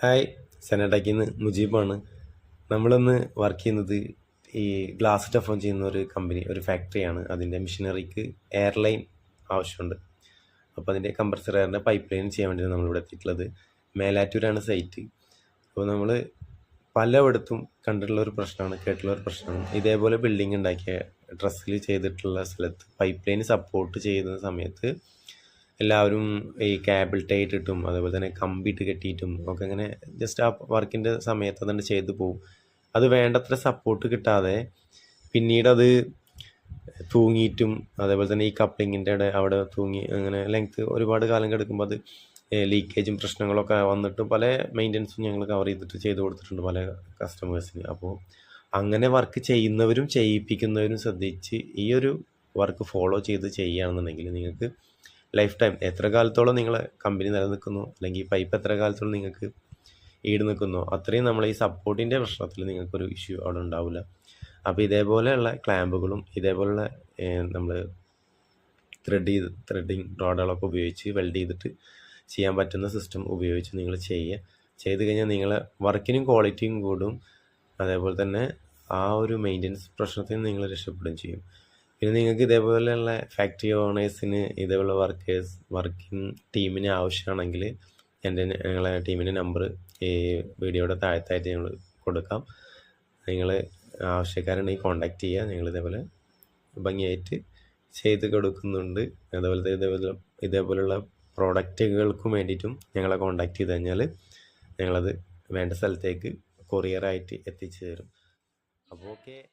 Hi, സെനറ്റക്കിന്ന് മുജീബാണ്. നമ്മളിന്ന് work ചെയ്യുന്നത് ഈ ഗ്ലാസ് ടെഫോൺ ചെയ്യുന്ന ഒരു കമ്പനി, ഒരു ഫാക്ടറിയാണ്. അതിൻ്റെ മെഷീനറിക്ക് എയർലൈൻ ആവശ്യമുണ്ട്. അപ്പോൾ അതിൻ്റെ കംപ്രസർ എയറിൻ്റെ പൈപ്പ് ലൈൻ ചെയ്യാൻ വേണ്ടിയാണ് നമ്മളിവിടെ എത്തിയിട്ടുള്ളത്. മേലാറ്റൂരാണ് സൈറ്റ്. അപ്പോൾ നമ്മൾ പലയിടത്തും കണ്ടിട്ടുള്ള ഒരു പ്രശ്നമാണ്, കേട്ടിട്ടുള്ള ഒരു പ്രശ്നമാണ്. ഇതേപോലെ ബിൽഡിംഗ് ഉണ്ടാക്കിയ ഡ്രസ്സിൽ ചെയ്തിട്ടുള്ള സ്ഥലത്ത് പൈപ്പ് ലൈൻ സപ്പോർട്ട് ചെയ്യുന്ന സമയത്ത് എല്ലാവരും ഈ കേബിൾ ടൈ ഇട്ടിട്ടും അതേപോലെ തന്നെ കമ്പിയിട്ട് കെട്ടിയിട്ടും ഒക്കെ ഇങ്ങനെ ജസ്റ്റ് ആ വർക്കിൻ്റെ സമയത്ത് അതുകൊണ്ട് ചെയ്തു പോകും. അത് വേണ്ടത്ര സപ്പോർട്ട് കിട്ടാതെ പിന്നീട് അത് തൂങ്ങിയിട്ടും അതേപോലെ തന്നെ ഈ കപ്ലിങ്ങിൻ്റെ അവിടെ തൂങ്ങി അങ്ങനെ ലെങ്ത്ത് ഒരുപാട് കാലം കിടക്കുമ്പോൾ അത് ലീക്കേജും പ്രശ്നങ്ങളൊക്കെ വന്നിട്ട് പല മെയിൻ്റനൻസും ഞങ്ങൾ കവർ ചെയ്തിട്ട് ചെയ്ത് കൊടുത്തിട്ടുണ്ട് പല കസ്റ്റമേഴ്സിന്. അപ്പോൾ അങ്ങനെ വർക്ക് ചെയ്യുന്നവരും ചെയ്യിപ്പിക്കുന്നവരും ശ്രദ്ധിച്ച് ഈ ഒരു വർക്ക് ഫോളോ ചെയ്ത് ചെയ്യുകയാണെന്നുണ്ടെങ്കിൽ നിങ്ങൾക്ക് ലൈഫ് ടൈം എത്ര കാലത്തോളം നിങ്ങളെ കമ്പനി നിലനിൽക്കുന്നു, അല്ലെങ്കിൽ പൈപ്പ് എത്ര കാലത്തോളം നിങ്ങൾക്ക് ഈട് നിൽക്കുന്നോ അത്രയും നമ്മൾ ഈ സപ്പോർട്ടിൻ്റെ പ്രശ്നത്തിൽ നിങ്ങൾക്കൊരു ഇഷ്യൂ അവിടെ ഉണ്ടാവില്ല. അപ്പോൾ ഇതേപോലെയുള്ള ക്ലാമ്പുകളും ഇതേപോലുള്ള നമ്മൾ ത്രെഡിങ് റോഡുകളൊക്കെ ഉപയോഗിച്ച് വെൽഡ് ചെയ്തിട്ട് ചെയ്യാൻ പറ്റുന്ന സിസ്റ്റം ഉപയോഗിച്ച് നിങ്ങൾ ചെയ്ത് കഴിഞ്ഞാൽ നിങ്ങളെ വർക്കിനും ക്വാളിറ്റിയും കൂടും. അതേപോലെ തന്നെ ആ ഒരു മെയിൻ്റനൻസ് പ്രശ്നത്തിൽ നിങ്ങൾ രക്ഷപ്പെടുകയും ചെയ്യും. പിന്നെ നിങ്ങൾക്ക് ഇതേപോലെയുള്ള ഫാക്ടറി ഓണേഴ്സിന് ഇതേപോലെ വർക്കിംഗ് ടീമിന് ആവശ്യമാണെങ്കിൽ ഞങ്ങളെ ടീമിൻ്റെ നമ്പർ ഈ വീഡിയോയുടെ താഴത്തായിട്ട് ഞങ്ങൾ കൊടുക്കാം. നിങ്ങൾ ആവശ്യക്കാരുണ്ടെങ്കിൽ കോൺടാക്റ്റ് ചെയ്യുക. ഞങ്ങൾ ഇതേപോലെ ഭംഗിയായിട്ട് ചെയ്ത് കൊടുക്കുന്നുണ്ട്. ഇതേപോലെയുള്ള പ്രോഡക്റ്റുകൾക്കും വേണ്ടിയിട്ടും ഞങ്ങളെ കോൺടാക്റ്റ് ചെയ്ത് കഴിഞ്ഞാൽ ഞങ്ങളത് വേണ്ട സ്ഥലത്തേക്ക് കൊറിയറായിട്ട് എത്തിച്ചു തരും. അപ്പോൾ ഓക്കെ.